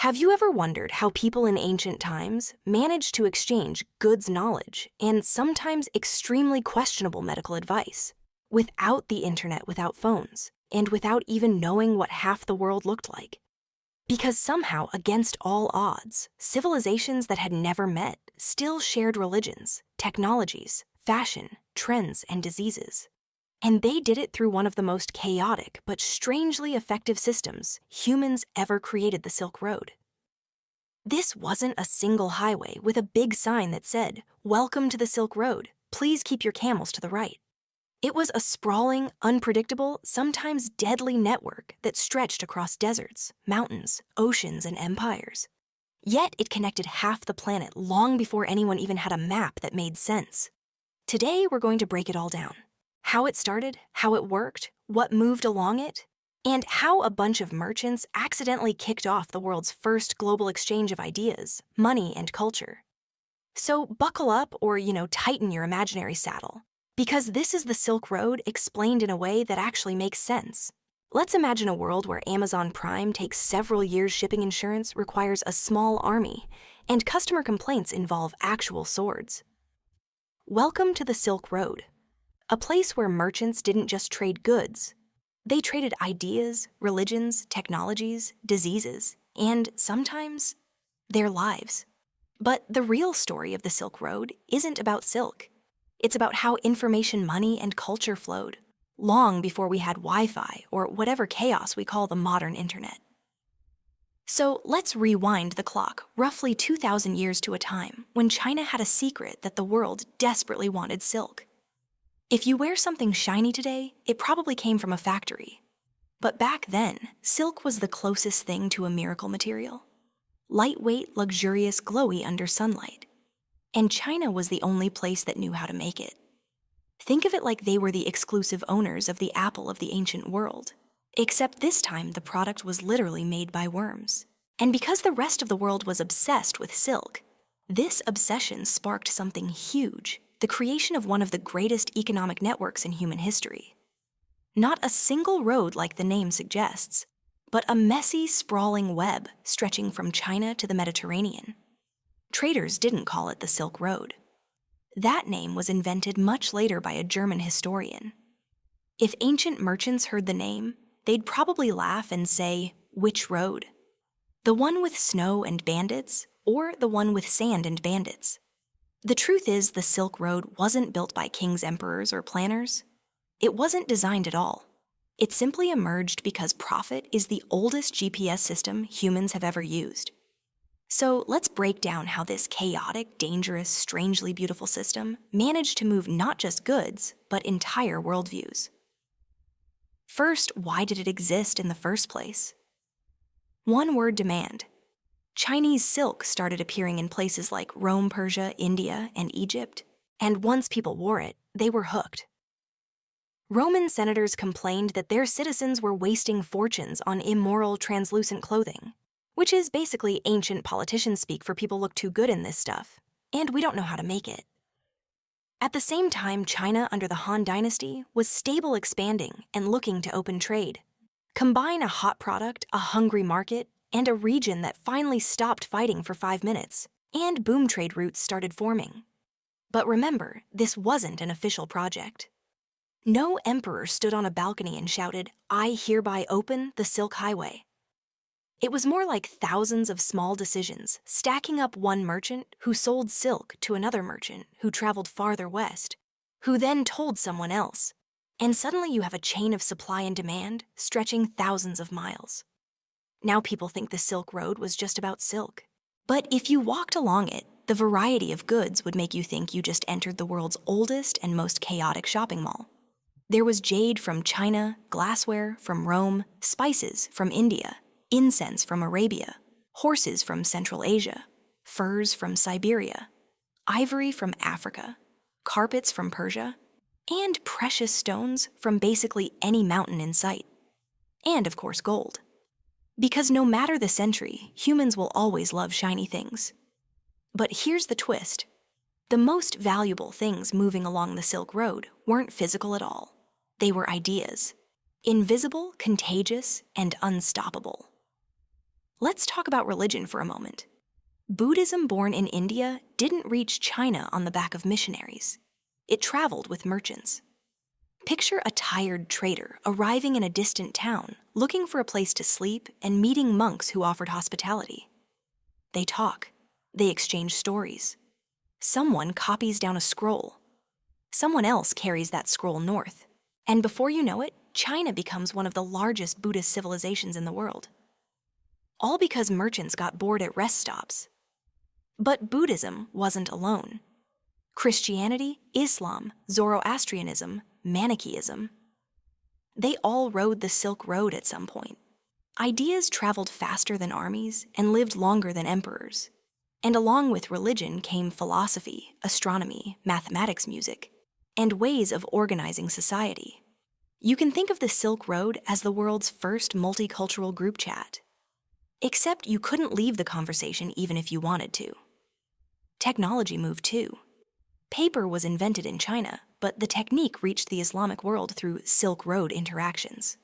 Have you ever wondered how people in ancient times managed to exchange goods knowledge and sometimes extremely questionable medical advice without the internet, without phones, and without even knowing what half the world looked like? Because somehow, against all odds, civilizations that had never met still shared religions, technologies, fashion, trends, and diseases. And they did it through one of the most chaotic but strangely effective systems humans ever created: the Silk Road. This wasn't a single highway with a big sign that said, "Welcome to the Silk Road. Please keep your camels to the right." It was a sprawling, unpredictable, sometimes deadly network that stretched across deserts, mountains, oceans, and empires. Yet it connected half the planet long before anyone even had a map that made sense. Today, we're going to break it all down: how it started, how it worked, what moved along it, and how a bunch of merchants accidentally kicked off the world's first global exchange of ideas, money, and culture. So buckle up or, tighten your imaginary saddle, because this is the Silk Road explained in a way that actually makes sense. Let's imagine a world where Amazon Prime takes several years shipping insurance, requires a small army, and customer complaints involve actual swords. Welcome to the Silk Road, a place where merchants didn't just trade goods. They traded ideas, religions, technologies, diseases, and sometimes their lives. But the real story of the Silk Road isn't about silk. It's about how information, money, and culture flowed, long before we had Wi-Fi or whatever chaos we call the modern internet. So let's rewind the clock roughly 2,000 years to a time when China had a secret that the world desperately wanted: silk. If you wear something shiny today, it probably came from a factory. But back then, silk was the closest thing to a miracle material. Lightweight, luxurious, glowy under sunlight. And China was the only place that knew how to make it. Think of it like they were the exclusive owners of the apple of the ancient world. Except this time, the product was literally made by worms. And because the rest of the world was obsessed with silk, this obsession sparked something huge: the creation of one of the greatest economic networks in human history. Not a single road like the name suggests, but a messy, sprawling web stretching from China to the Mediterranean. Traders didn't call it the Silk Road. That name was invented much later by a German historian. If ancient merchants heard the name, they'd probably laugh and say, "Which road? The one with snow and bandits, or the one with sand and bandits?" The truth is, the Silk Road wasn't built by kings, emperors, or planners. It wasn't designed at all. It simply emerged because profit is the oldest GPS system humans have ever used. So let's break down how this chaotic, dangerous, strangely beautiful system managed to move not just goods, but entire worldviews. First, why did it exist in the first place? One word: demand. Chinese silk started appearing in places like Rome, Persia, India, and Egypt, and once people wore it, they were hooked. Roman senators complained that their citizens were wasting fortunes on immoral, translucent clothing, which is basically ancient politician speak for people look too good in this stuff, and we don't know how to make it. At the same time, China under the Han Dynasty was stable, expanding, and looking to open trade. Combine a hot product, a hungry market, and a region that finally stopped fighting for 5 minutes, and boom, trade routes started forming. But remember, this wasn't an official project. No emperor stood on a balcony and shouted, "I hereby open the Silk Highway." It was more like thousands of small decisions stacking up one merchant who sold silk to another merchant who traveled farther west, who then told someone else. And suddenly you have a chain of supply and demand stretching thousands of miles. Now people think the Silk Road was just about silk. But if you walked along it, the variety of goods would make you think you just entered the world's oldest and most chaotic shopping mall. There was jade from China, glassware from Rome, spices from India, incense from Arabia, horses from Central Asia, furs from Siberia, ivory from Africa, carpets from Persia, and precious stones from basically any mountain in sight. And of course, gold. Because no matter the century, humans will always love shiny things. But here's the twist. The most valuable things moving along the Silk Road weren't physical at all. They were ideas. Invisible, contagious, and unstoppable. Let's talk about religion for a moment. Buddhism born in India didn't reach China on the back of missionaries. It traveled with merchants. Picture a tired trader arriving in a distant town, looking for a place to sleep and meeting monks who offered hospitality. They talk. They exchange stories. Someone copies down a scroll. Someone else carries that scroll north. And before you know it, China becomes one of the largest Buddhist civilizations in the world. All because merchants got bored at rest stops. But Buddhism wasn't alone. Christianity, Islam, Zoroastrianism, Manichaeism. They all rode the Silk Road at some point. Ideas traveled faster than armies and lived longer than emperors. And along with religion came philosophy, astronomy, mathematics, music, and ways of organizing society. You can think of the Silk Road as the world's first multicultural group chat. Except you couldn't leave the conversation even if you wanted to. Technology moved too. Paper was invented in China, but the technique reached the Islamic world through Silk Road interactions.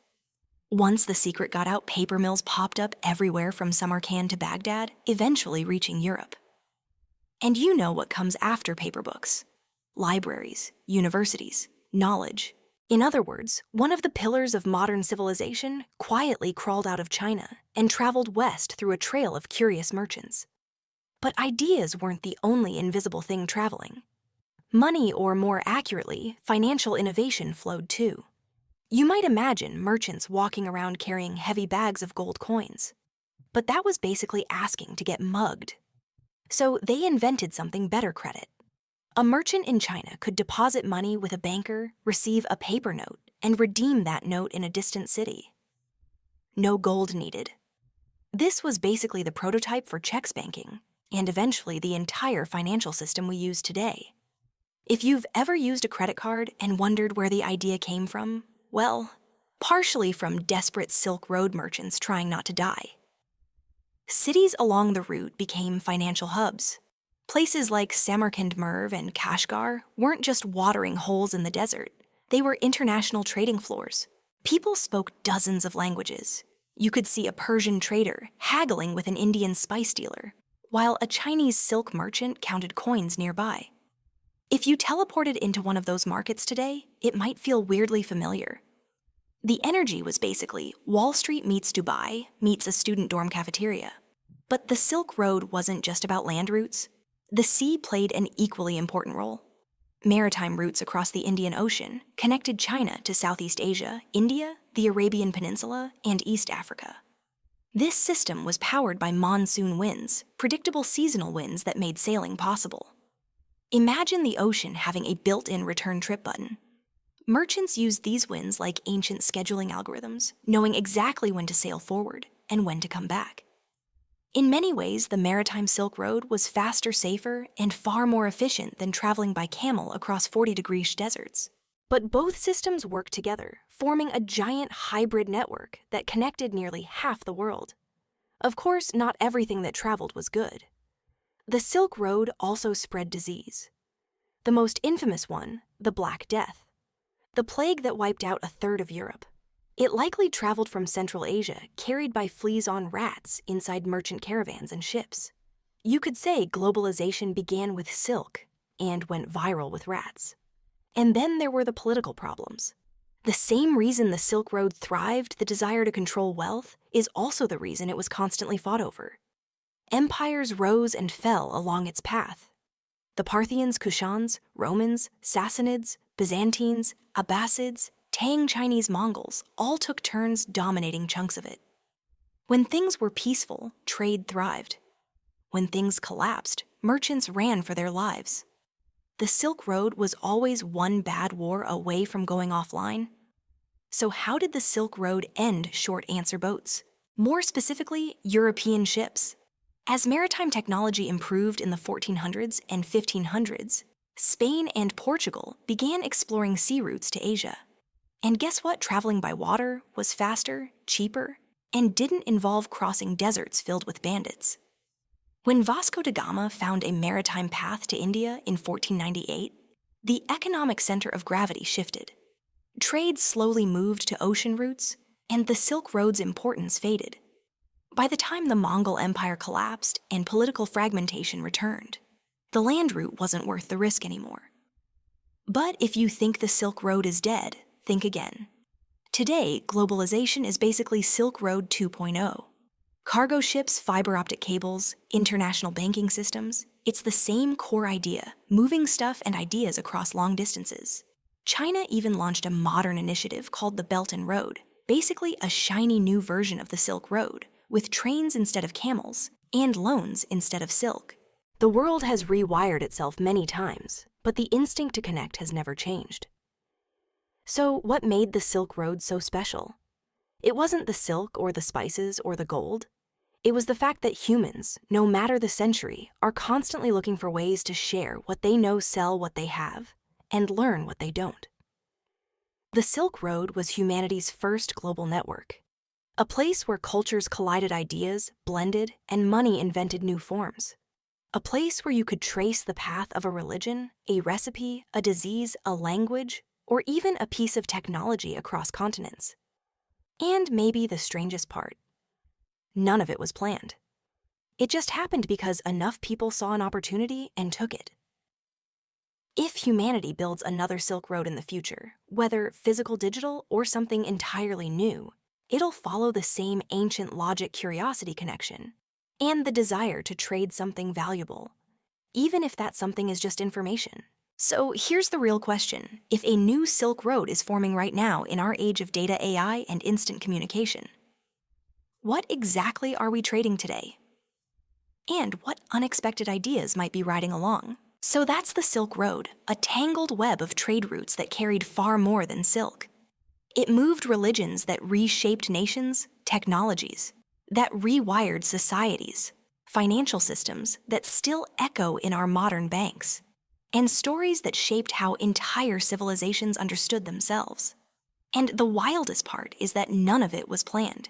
Once the secret got out, paper mills popped up everywhere from Samarkand to Baghdad, eventually reaching Europe. And you know what comes after paper books. Libraries, universities, knowledge. In other words, one of the pillars of modern civilization quietly crawled out of China and traveled west through a trail of curious merchants. But ideas weren't the only invisible thing traveling. Money, or more accurately, financial innovation flowed too. You might imagine merchants walking around carrying heavy bags of gold coins. But that was basically asking to get mugged. So they invented something better: credit. A merchant in China could deposit money with a banker, receive a paper note, and redeem that note in a distant city. No gold needed. This was basically the prototype for checks banking, and eventually the entire financial system we use today. If you've ever used a credit card and wondered where the idea came from, well, partially from desperate Silk Road merchants trying not to die. Cities along the route became financial hubs. Places like Samarkand Merv and Kashgar weren't just watering holes in the desert. They were international trading floors. People spoke dozens of languages. You could see a Persian trader haggling with an Indian spice dealer, while a Chinese silk merchant counted coins nearby. If you teleported into one of those markets today, it might feel weirdly familiar. The energy was basically Wall Street meets Dubai meets a student dorm cafeteria. But the Silk Road wasn't just about land routes. The sea played an equally important role. Maritime routes across the Indian Ocean connected China to Southeast Asia, India, the Arabian Peninsula, and East Africa. This system was powered by monsoon winds, predictable seasonal winds that made sailing possible. Imagine the ocean having a built-in return trip button. Merchants used these winds like ancient scheduling algorithms, knowing exactly when to sail forward and when to come back. In many ways, the Maritime Silk Road was faster, safer, and far more efficient than traveling by camel across 40-degree deserts. But both systems worked together, forming a giant hybrid network that connected nearly half the world. Of course, not everything that traveled was good. The Silk Road also spread disease. The most infamous one, the Black Death, the plague that wiped out a third of Europe. It likely traveled from Central Asia, carried by fleas on rats inside merchant caravans and ships. You could say globalization began with silk and went viral with rats. And then there were the political problems. The same reason the Silk Road thrived, the desire to control wealth, is also the reason it was constantly fought over. Empires rose and fell along its path. The Parthians, Kushans, Romans, Sassanids, Byzantines, Abbasids, Tang Chinese Mongols all took turns dominating chunks of it. When things were peaceful, trade thrived. When things collapsed, merchants ran for their lives. The Silk Road was always one bad war away from going offline. So how did the Silk Road end short answer boats? More specifically, European ships. As maritime technology improved in the 1400s and 1500s, Spain and Portugal began exploring sea routes to Asia. And guess what? Traveling by water was faster, cheaper, and didn't involve crossing deserts filled with bandits. When Vasco da Gama found a maritime path to India in 1498, the economic center of gravity shifted. Trade slowly moved to ocean routes, and the Silk Road's importance faded. By the time the Mongol Empire collapsed and political fragmentation returned, the land route wasn't worth the risk anymore. But if you think the Silk Road is dead, think again. Today, globalization is basically Silk Road 2.0. Cargo ships, fiber optic cables, international banking systems, it's the same core idea, moving stuff and ideas across long distances. China even launched a modern initiative called the Belt and Road, basically a shiny new version of the Silk Road, with trains instead of camels and loans instead of silk. The world has rewired itself many times, but the instinct to connect has never changed. So what made the Silk Road so special? It wasn't the silk or the spices or the gold. It was the fact that humans, no matter the century, are constantly looking for ways to share what they know, sell what they have, and learn what they don't. The Silk Road was humanity's first global network, a place where cultures collided ideas, blended, and money invented new forms. A place where you could trace the path of a religion, a recipe, a disease, a language, or even a piece of technology across continents. And maybe the strangest part, none of it was planned. It just happened because enough people saw an opportunity and took it. If humanity builds another Silk Road in the future, whether physical, digital, or something entirely new, it'll follow the same ancient logic curiosity connection and the desire to trade something valuable, even if that something is just information. So here's the real question. If a new Silk Road is forming right now in our age of data, AI, and instant communication, what exactly are we trading today? And what unexpected ideas might be riding along? So that's the Silk Road, a tangled web of trade routes that carried far more than silk. It moved religions that reshaped nations, technologies that rewired societies, financial systems that still echo in our modern banks, and stories that shaped how entire civilizations understood themselves. And the wildest part is that none of it was planned.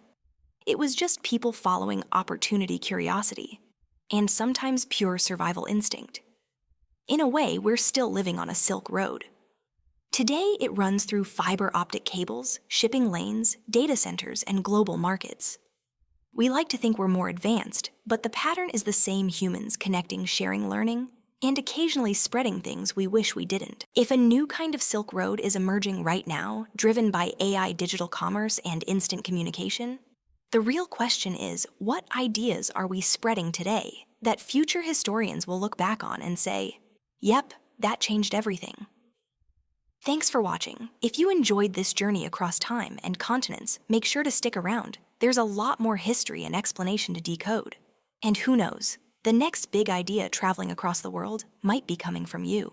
It was just people following opportunity curiosity, and sometimes pure survival instinct. In a way, we're still living on a Silk Road. Today, it runs through fiber optic cables, shipping lanes, data centers, and global markets. We like to think we're more advanced, but the pattern is the same: humans connecting, sharing, learning, and occasionally spreading things we wish we didn't. If a new kind of Silk Road is emerging right now, driven by AI, digital commerce, and instant communication, the real question is, what ideas are we spreading today that future historians will look back on and say, yep, that changed everything? Thanks for watching. If you enjoyed this journey across time and continents, make sure to stick around. There's a lot more history and explanation to decode. And who knows, the next big idea traveling across the world might be coming from you.